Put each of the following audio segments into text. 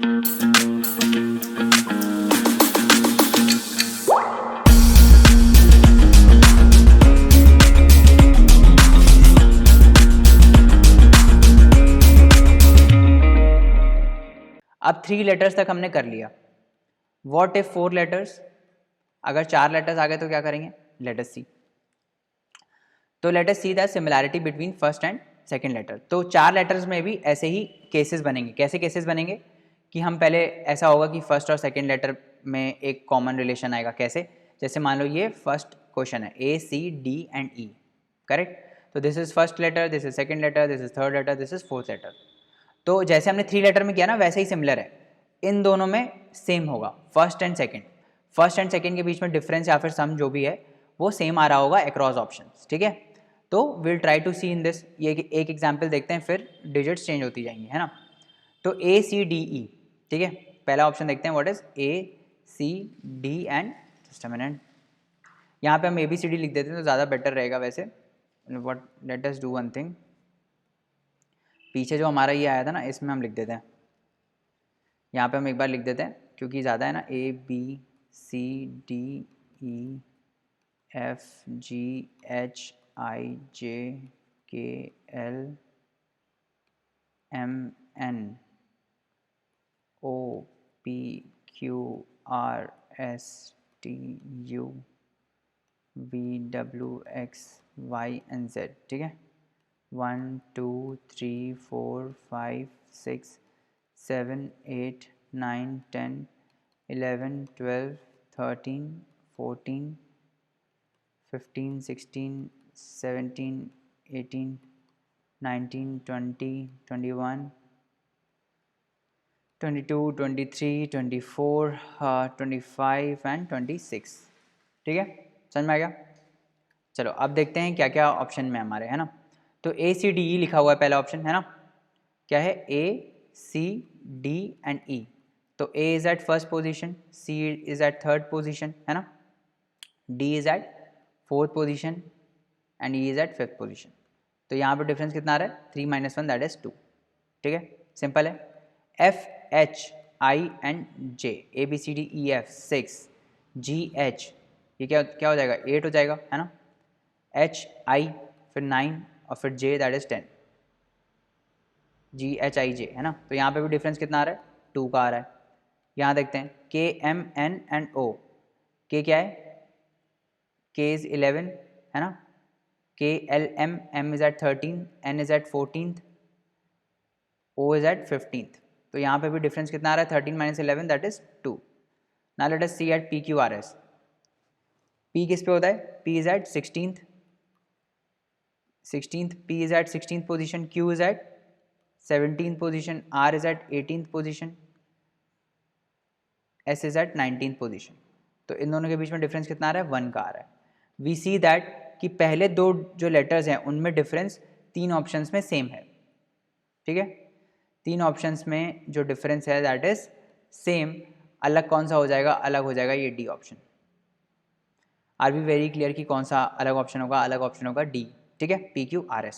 अब 3 लेटर्स तक हमने कर लिया। What if 4 letters? अगर 4 लेटर्स आ गए तो क्या करेंगे? Let us see. तो let us see the similarity between first and second letter. तो 4 लेटर्स में भी ऐसे ही केसेस बनेंगे। कैसे केसेस बनेंगे? कि हम पहले ऐसा होगा कि फर्स्ट और सेकंड लेटर में एक कॉमन रिलेशन आएगा। कैसे? जैसे मान लो ये फर्स्ट क्वेश्चन है, A C D and E, correct? तो this is first letter, this is second letter, this is third letter, this is fourth letter. तो जैसे हमने 3 लेटर में किया ना, वैसे ही सिमिलर है। इन दोनों में सेम होगा, first and second. First and second के बीच में डिफरेंस या फिर सम जो भी है वो सेम आ रहा होगा अक्रॉस ऑप्शंस, ठीक है? तो will try to see in this. ये एक एग्जाम्पल देखते हैं, फिर डिजिट्स चेंज होती जाएंगी, है ना? तो A C D E, ठीक है? पहला ऑप्शन देखते हैं, what is A C D and just a minute, यहाँ पे हम ABCD लिख देते हैं तो ज़्यादा बेटर रहेगा वैसे। What, let us do one thing, पीछे जो हमारा ये आया था ना, इसमें हम लिख देते हैं, यहाँ पे हम एक बार लिख देते हैं क्योंकि ज़्यादा है ना, A B C D E F G H I J K L M N O P Q R S T U V W X Y and Z, ठीक है? 1 2 3 4 5 6 7 8 9 10 11 12 13 14 15 16 17 18 19 20 21 22 23 24 25 एंड 26, ठीक है? समझ में आ गया? चलो अब देखते हैं क्या क्या ऑप्शन में हमारे, है ना? तो A C D E लिखा हुआ है पहला ऑप्शन, है ना? क्या है? A C D and E। तो A is at first position, C is at third position, है ना? D is at fourth position and E is at fifth position. तो यहाँ पर डिफरेंस कितना आ रहा है? 3 - 1 दैट इज 2, ठीक है? सिंपल है। F H I and J, A B C D E F 6, G H, ये क्या हो जाएगा? 8 हो जाएगा, है ना? H I फिर 9 और फिर J that is 10, G H I J, है ना? तो यहाँ पे भी डिफरेंस कितना आ रहा है? 2 का आ रहा है। यहाँ देखते हैं K M N and O। K क्या है? K इज 11, है ना? K L M, M is at 13, N is at 14th, O is at 15th। तो यहाँ पे भी डिफरेंस कितना आ रहा है? 13 - 11 that is 2। Now let us see at P Q R S। P किस पे होता है? P is at 16th, P is at 16th position, Q is at 17th position, R is at 18th position, S is at 19th position। तो इन दोनों के बीच में difference कितना आ रहा है? 1 का आ रहा है। वी सी दैट कि पहले दो जो लेटर्स हैं उनमें डिफरेंस 3 ऑप्शंस में सेम है, ठीक है? 3 ऑप्शंस में जो डिफरेंस है दैट इज सेम। अलग कौन सा हो जाएगा? अलग हो जाएगा ये D option. R be very clear कि कौन सा अलग ऑप्शन होगा? अलग ऑप्शन होगा डी, ठीक है? P Q R S।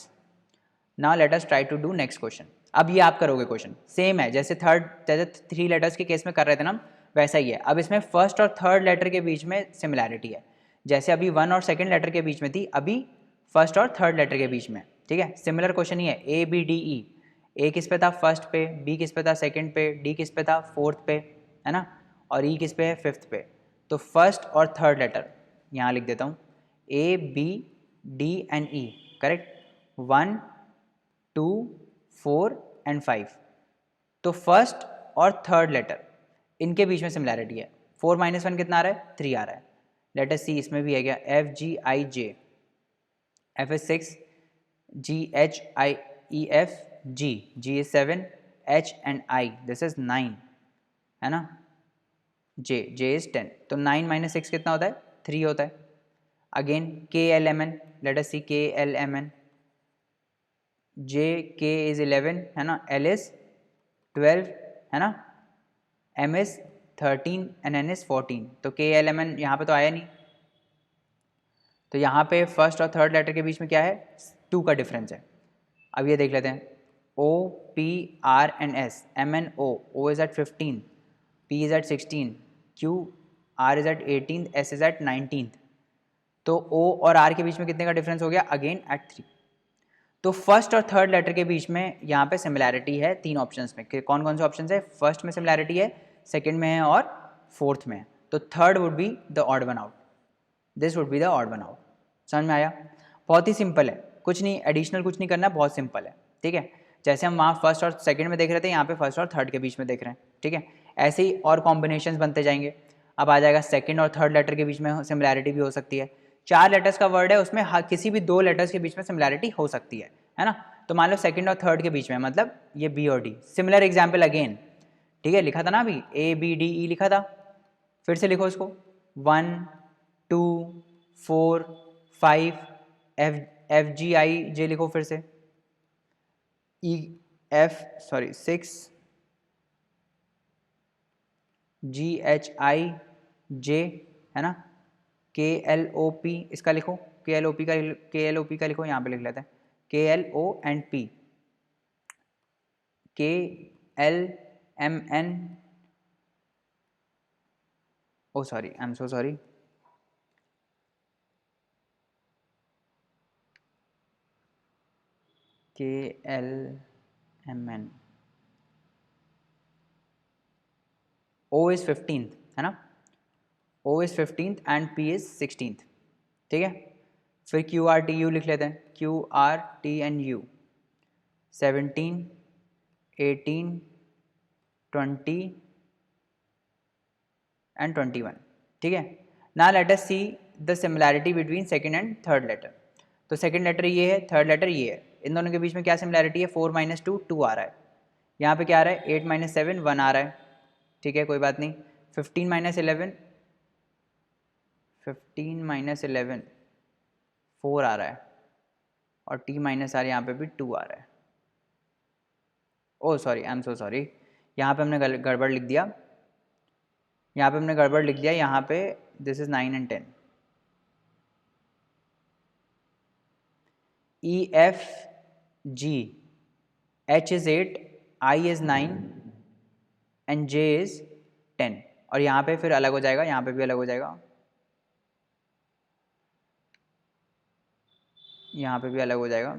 Now let us try to do next question. अब ये आप करोगे क्वेश्चन सेम है जैसे 3 लेटर्स के केस में कर रहे थे ना हम, वैसा ही है। अब इसमें फर्स्ट और थर्ड लेटर के बीच में सिमिलैरिटी है, जैसे अभी 1 और सेकंड लेटर के बीच में थी, अभी फर्स्ट और थर्ड लेटर के बीच में, ठीक है? सिमिलर क्वेश्चन ही है। A B D E, A किस पे था? फर्स्ट पे, B किस पे था? सेकंड पे, D किस पे था? फोर्थ पे, है ना? और E किस पे है? फिफ्थ पे। तो फर्स्ट और थर्ड लेटर यहाँ लिख देता हूँ, A B D and E, correct? 1 2 4 and 5। तो फर्स्ट और थर्ड लेटर इनके बीच में सिमिलैरिटी है। 4 - 1 कितना आ रहा है? 3 आ रहा है। लेट अस सी, इसमें भी है क्या? F G I J, F is 6, G H I E F G, G is 7, H and I this is 9, है ना? J is 10। तो 9 - 6 कितना होता है? 3 होता है। Again K L M N, let us see K L M N, J K is 11, है ना? L is 12, है ना? M is 13 and N is 14। तो K L M N यहाँ पे तो आया नहीं, तो यहाँ पे फर्स्ट और थर्ड लेटर के बीच में क्या है? 2 का डिफरेंस है। अब ये देख लेते हैं, O P, R and S, M and O, O is at 15, P is at 16, Q, R is at 18, S is at 19. तो O और R के बीच में कितने का डिफरेंस हो गया? Again at 3. तो फर्स्ट और थर्ड लेटर के बीच में यहाँ पे सिमिलैरिटी है तीन ऑप्शंस में. कौन कौन से ऑप्शंस है? फर्स्ट में सिमिलैरिटी है, सेकंड में है और फोर्थ में है. तो third would be the odd one out. This would be the odd one out. समझ में आया? बहुत ही सिंपल है, कुछ नहीं एडिशनल, कुछ नहीं करना, बहुत सिंपल है. ठीक है, जैसे हम वहाँ फर्स्ट और सेकंड में देख रहे थे, यहाँ पे फर्स्ट और थर्ड के बीच में देख रहे हैं. ठीक है, ऐसे ही और कॉम्बिनेशंस बनते जाएंगे. अब आ जाएगा सेकंड और थर्ड लेटर के बीच में सिमिलैरिटी भी हो सकती है. 4 लेटर्स का वर्ड है, उसमें किसी भी 2 लेटर्स के बीच में सिमिलैरिटी हो सकती है ना. तो मान लो सेकंड और थर्ड के बीच में, मतलब ये बी और डी. Similar example again. ठीक है, लिखा था ना अभी ABDE लिखा था, फिर से लिखो इसको. 1 2 4 5 FGIJ लिखो फिर से.6 GHIJ है ना. KLOP इसका लिखो, KLOP का लिखो, यहाँ पे लिख लेते हैं KLO and P. KLMN, oh sorry, I'm so sorry. KLMN. O is 15th है ना. O is 15th and P is 16th. ठीक है, फिर QRTU लिख लेते हैं. QRT and U 17 18 20 and 21. ठीक है, now let us see the similarity between second and third letter. तो सेकंड लेटर ये है, थर्ड लेटर ये है. इन दोनों के बीच में क्या सिमिलैरिटी है? 4 - 2 2 आ रहा है. यहाँ पे क्या आ रहा है? 8 - 7 1 आ रहा है. ठीक है, कोई बात नहीं. 15 - 11 4 आ रहा है, और T माइनस आर यहाँ पे भी 2 आ रहा है. Oh sorry, I am so sorry, यहाँ पे हमने गड़बड़ लिख दिया. यहाँ पे this is 9 and 10. EFG, H is 8, I is 9 and J is 10. और यहाँ पे फिर अलग हो जाएगा, यहाँ पे भी अलग हो जाएगा, यहाँ पे भी अलग हो जाएगा,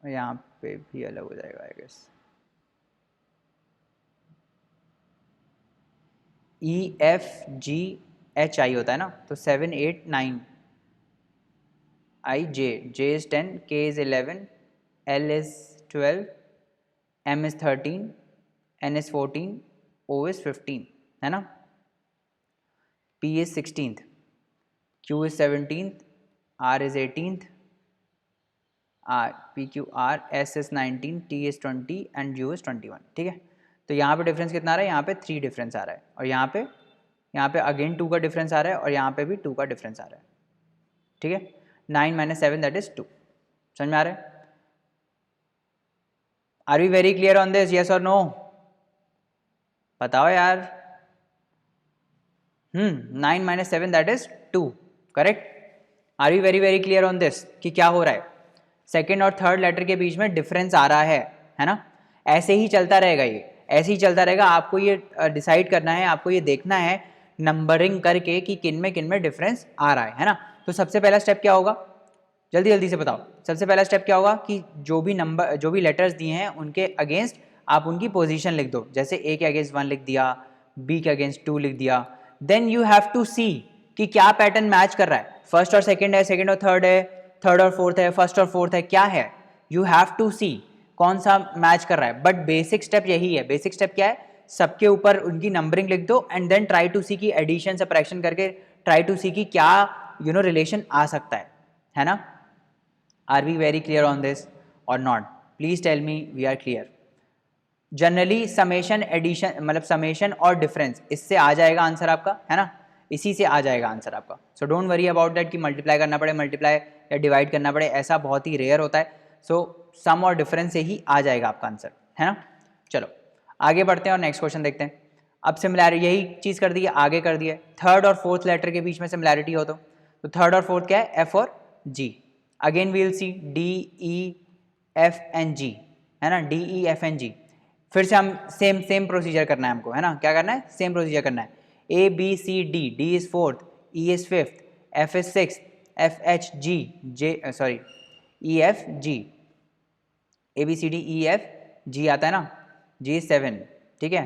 और यहाँ पे भी अलग हो जाएगा आई गेस. EFGHI होता है ना, तो 7 8 9. I J is 10, K is 11, L is 12, M is 13, N is 14, O is 15 है ना. P is 16th, Q is 17th, R is 18th, PQR, S is 19, T is 20 and U is 21. ठीक है, तो यहाँ पे डिफरेंस कितना आ रहा है? यहाँ पे 3 डिफरेंस आ रहा है, और यहाँ पे अगेन 2 का डिफरेंस आ रहा है, और यहाँ पे भी 2 का डिफरेंस आ रहा है. ठीक है, 9 - 7 दैट इज 2. समझ में आ रहा है? Are we very clear on this? Yes और नो? बताओ यार. 9 - 7 that is 2. Correct. Are we very clear on this कि क्या हो रहा है? सेकेंड और थर्ड लेटर के बीच में डिफरेंस आ रहा है ना. ऐसे ही चलता रहेगा, ये ऐसे ही चलता रहेगा. आपको ये डिसाइड करना है, आपको ये देखना है नंबरिंग करके कि किन में डिफरेंस आ रहा है ना. तो सबसे पहला स्टेप क्या होगा? जल्दी से बताओ. सबसे पहला स्टेप क्या होगा कि जो भी लेटर्स दिए हैं उनके अगेंस्ट आप उनकी पोजीशन लिख दो. जैसे A के अगेंस्ट 1 लिख दिया, B के अगेंस्ट 2 लिख दिया. देन यू हैव टू सी कि क्या पैटर्न मैच कर रहा है. फर्स्ट और सेकंड है, सेकंड और थर्ड है, थर्ड और फोर्थ है, फर्स्ट और फोर्थ है, क्या है? यू हैव टू सी कौन सा मैच कर रहा है. बट बेसिक स्टेप यही है. बेसिक स्टेप क्या है? सबके ऊपर उनकी नंबरिंग लिख दो and then try to see की एडिशन सबट्रैक्शन करके ट्राई टू सी की क्या रिलेशन आ सकता है ना. Are we very clear on this और not? Please tell me we are clear. Generally summation addition, मतलब समेशन और डिफरेंस, इससे आ जाएगा आंसर आपका, है ना. इसी से आ जाएगा आंसर आपका. So don't worry about that कि मल्टीप्लाई करना पड़े, मल्टीप्लाई या डिवाइड करना पड़े, ऐसा बहुत ही रेयर होता है. सो सम और डिफरेंस से ही आ जाएगा आपका आंसर, है ना. चलो आगे बढ़ते हैं और नेक्स्ट क्वेश्चन देखते हैं. अब सिमिलैरिटी यही चीज़ कर दी है, आगे कर दी है. थर्ड और फोर्थ लेटर के बीच में सिमिलैरिटी हो तो थर्ड और फोर्थ क्या है? F और G. Again we will see D E F and G. है ना, D E F and G. फिर से हम सेम प्रोसीजर करना है हमको, है ना, क्या करना है, सेम प्रोसीजर करना है। A B C D, D is fourth, E is fifth, F is six, F H G, J sorry E F G, A B C D E F G आता है ना, जी इज 7, ठीक है।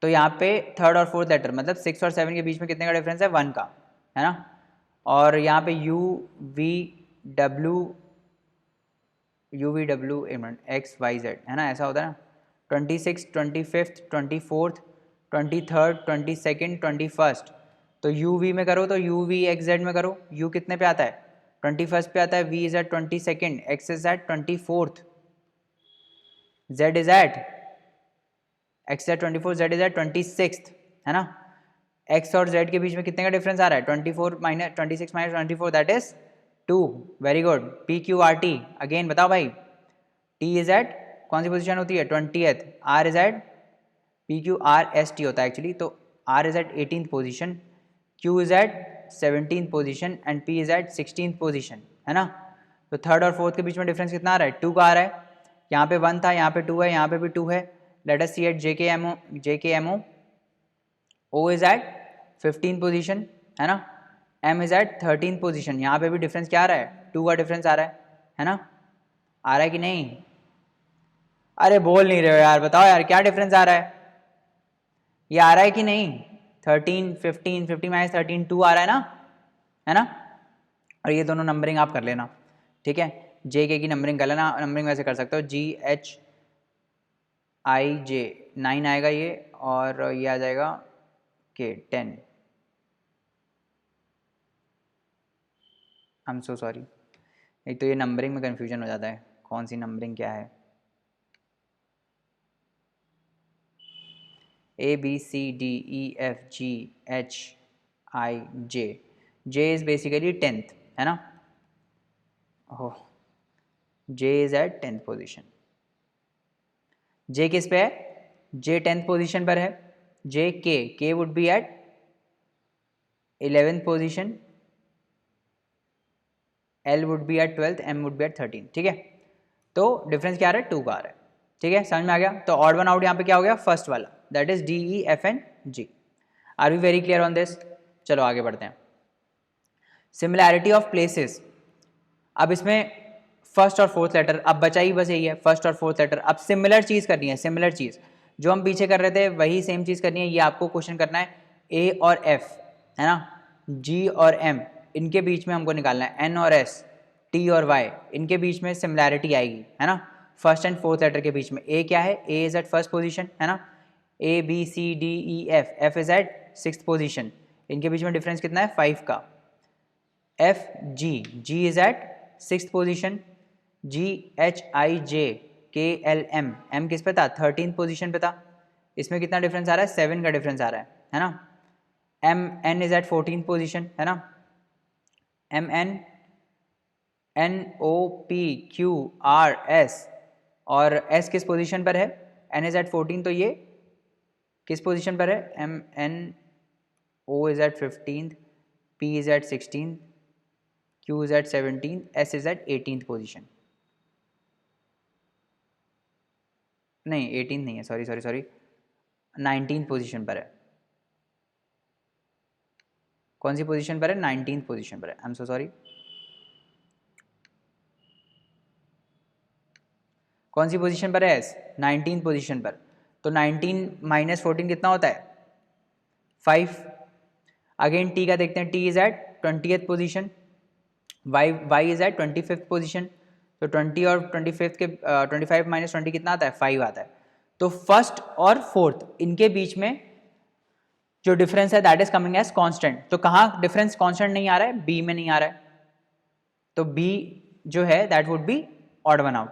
तो यहाँ पे थर्ड और फोर्थ लेटर मतलब 6 और 7 के बीच में कितने का डिफरेंस है, 1 का, है ना। और यहाँ पे U V W X Y Z, है ना, ऐसा होता है ना, 26, 25, 24, 23, 22, 21। तो यू वी में करो तो यू वी एक्स जेड में करो, यू कितने पे आता है, 21 पे आता है, V is at 22, X is at 24, Z is at X at 24, Z is at 26, है ना। एक्स और जेड के बीच में कितने का डिफरेंस आ रहा है, 24 minus 26 minus 24, that is 2। Very good. P Q R T, again बताओ भाई, टी इज एट कौन सी पोजीशन होती है, 20th, R is at P Q R S T होता है एक्चुअली, तो R is at 18th position, Q is at 17th position and P is at 16th position, है ना। तो थर्ड और फोर्थ के बीच में डिफरेंस कितना आ रहा है, 2 का आ रहा है। यहाँ पे 1 था, यहाँ पे 2 है, यहाँ पे भी 2 है। Late us see at J K M O is at 15th position, है ना, M is at 13th position. यहाँ पे भी डिफरेंस क्या आ रहा है, 2 का डिफरेंस आ रहा है ना, आ रहा है कि नहीं, अरे बोल नहीं रहे हो यार, बताओ यार क्या डिफरेंस आ रहा है, ये आ रहा है कि नहीं, 13, 15, 15 माइनस 13, 2 आ रहा है ना। और ये दोनों नंबरिंग आप कर लेना, ठीक है, जे के की नंबरिंग कर लेना, नंबरिंग वैसे कर सकते हो, जी एच आई जे 9 आएगा ये, और ये आ जाएगा के 10। आई एम सो सॉरी, एक तो ये नंबरिंग में कन्फ्यूजन हो जाता है, कौन सी नंबरिंग क्या है, A B C D E F G H I J, J is basically 10th, है ना, oh, J is at 10th position. J किस पे है, जे 10th पोजीशन पर है, J K would be at 11th position, L would be at 12th, M would be at 13th, ठीक है। तो डिफरेंस क्या आ रहा है, 2 का आ रहा है, ठीक है, समझ में आ गया। तो ऑड वन आउट यहाँ पे क्या हो गया, फर्स्ट वाला, that is D E F and G. Are we very clear on this, चलो आगे बढ़ते हैं। सिमिलैरिटी ऑफ प्लेसेस, अब इसमें फर्स्ट और फोर्थ लेटर, अब बचा ही बस यही है, फर्स्ट और फोर्थ लेटर। अब सिमिलर चीज़ करनी है, सिमिलर चीज़ जो हम पीछे कर रहे थे वही सेम चीज़ करनी है, ये आपको क्वेश्चन करना है। ए और एफ, है ना, जी और एम, इनके बीच में हमको निकालना है, एन और एस, टी और वाई, इनके बीच में सिमिलैरिटी आएगी, है ना, फर्स्ट एंड फोर्थ लेटर के बीच में। ए क्या है, A is at first position, है ना, A B C D E F, F is at 6th position, इनके बीच में डिफरेंस कितना है, 5 का। F G, G is at 6th position, G H I J K L M, M किस पे था, 13th पोजीशन पे था, इसमें कितना डिफरेंस आ रहा है, 7 का डिफरेंस आ रहा है ना। M N is at 14th position, है ना, M N N O P Q R S, और एस किस पोजीशन पर है, एन इज एट 14, तो ये किस पोजीशन पर है, M N O is at 15th, P is at 16th, Q is at 17th, S is at 18th position, नहीं 18th नहीं है, सॉरी 19th पोजीशन पर है। कौन सी पोजीशन पर है, 19th पोजीशन पर है, आई एम सो सॉरी, कौन सी पोजीशन पर है एस, 19th पोजीशन पर। तो 19 माइनस 14 कितना होता है, 5। अगेन टी का देखते हैं, T is at 20th position, Y is at 25th position, तो 20 और 25 के 25 माइनस 20 कितना आता है, 5 आता है। तो फर्स्ट और फोर्थ इनके बीच में जो डिफरेंस है that is coming as constant. तो कहाँ डिफरेंस कांस्टेंट नहीं आ रहा है, बी में नहीं आ रहा है, तो बी जो है that would be odd one out.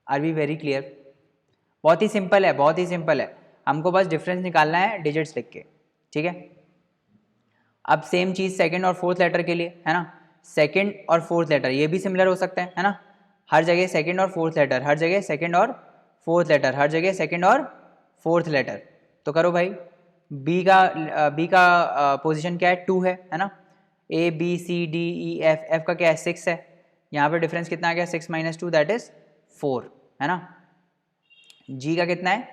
R be very clear, बहुत ही सिंपल है, बहुत ही सिंपल है, हमको बस डिफरेंस निकालना है डिजिट्स लिख के, ठीक है। अब सेम चीज़ सेकंड और फोर्थ लेटर के लिए, है ना, सेकंड और फोर्थ लेटर ये भी सिमिलर हो सकते हैं, है ना, हर जगह सेकंड और फोर्थ लेटर, हर जगह सेकंड और फोर्थ लेटर, हर जगह सेकंड और फोर्थ लेटर। तो करो भाई, बी का पोजीशन क्या है, 2 है ना, A B C D E F, F का क्या है 6 है, यहाँ पे डिफरेंस कितना आ गया, 6 माइनस 2 दैट इज 4, है ना। जी का कितना है,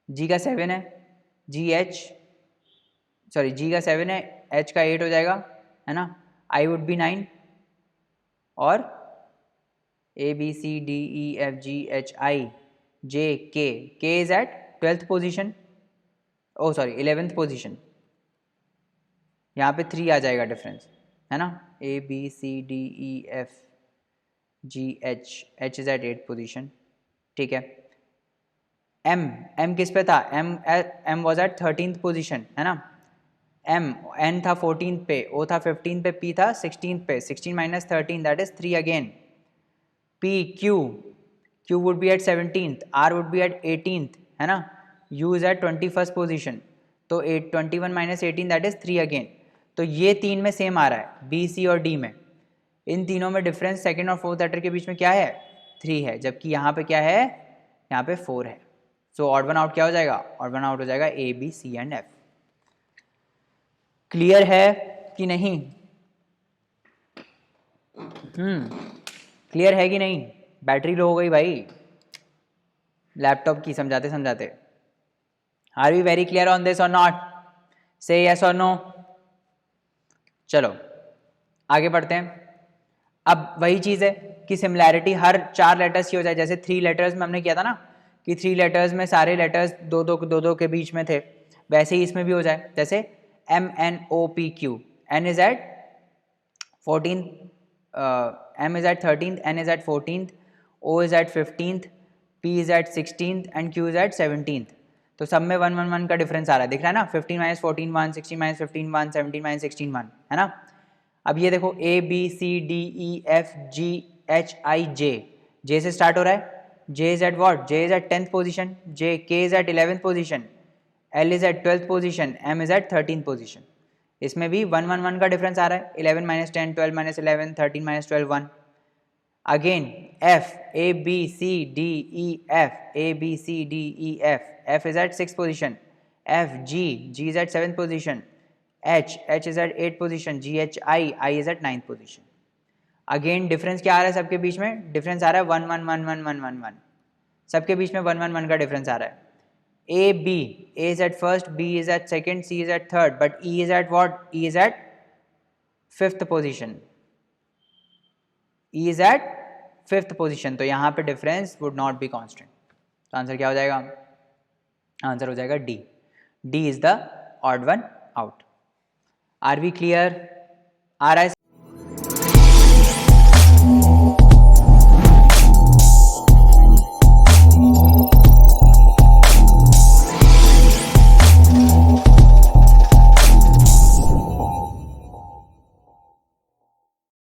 जी का 7 है, जी एच सॉरी जी का 7 है, एच का 8 हो जाएगा, है ना। आई वुड बी 9 और A B C D E F G H I J K is at 12th position, oh sorry 11th position. यहाँ पे 3 आ जाएगा डिफरेंस, है ना। A B C D E F G H is at 8th position, ठीक है। M किस पे था, M was at 13th position, है ना। एन था 14th पे, ओ था 15th पे, पी था 16th पे, 16 minus 13 that is 3 again. P Q would be at 17th, R would be at 18th, है ना। You is eight 21st position, तो 21 माइनस 18 दैट इज 3 अगेन। तो ये 3 में सेम आ रहा है, बी सी और डी में। इन तीनों में डिफरेंस सेकंड और फोर्थ लेटर के बीच में क्या है, 3 है, जबकि यहाँ पे क्या है, यहाँ पे 4 है। सो ऑड वन आउट क्या हो जाएगा, ऑड वन आउट हो जाएगा A B C and F. Clear है कि नहीं, क्लियर है कि नहीं। बैटरी लो हो गई भाई लैपटॉप की समझाते समझाते। Are we very clear on this और नॉट, से यस और नो। चलो आगे बढ़ते हैं। अब वही चीज़ है कि सिमिलैरिटी हर 4 लेटर्स की हो जाए, जैसे 3 लेटर्स में हमने किया था ना कि 3 लेटर्स में सारे लेटर्स दो के बीच में थे, वैसे ही इसमें भी हो जाए। जैसे M N O P Q, N is at 14th, M is at 13th, N is at 14th, O is at 15th, P is at 16th and Q is at 17th। तो सब में 1 1 1 का डिफरेंस आ रहा है, दिख रहा है ना। 15 माइनस 14 1, 16 माइनस 15 1, 17 माइनस 16 1, है ना। अब ये देखो A B C D E F G H I J, J से स्टार्ट हो रहा है। J is at what, J is at 10th position, J K is at 11th position, L is at 12th position, M is at 13th position. इसमें भी 1 1 1 का difference आ रहा है, 11 minus 10, 12 minus 11, 13 minus 12 1। Again F A B C D E F, A B C D E F, F is at 6th position, F G, G is at 7th position, H is at 8th position, I is at 9th position. Again difference क्या आ रहा है सबके बीच में, difference आ रहा है 1 1 1 1 1 1 1, सबके बीच में 1 1 1 का डिफरेंस आ रहा है। A B, A is at first, B is at second, C is at third, but E is at what, E is at 5th position, E is at 5th position. तो यहाँ पे difference would not be constant. तो answer क्या हो जाएगा, answer हो जाएगा D, D is the odd one out. Are we clear, आ रहा है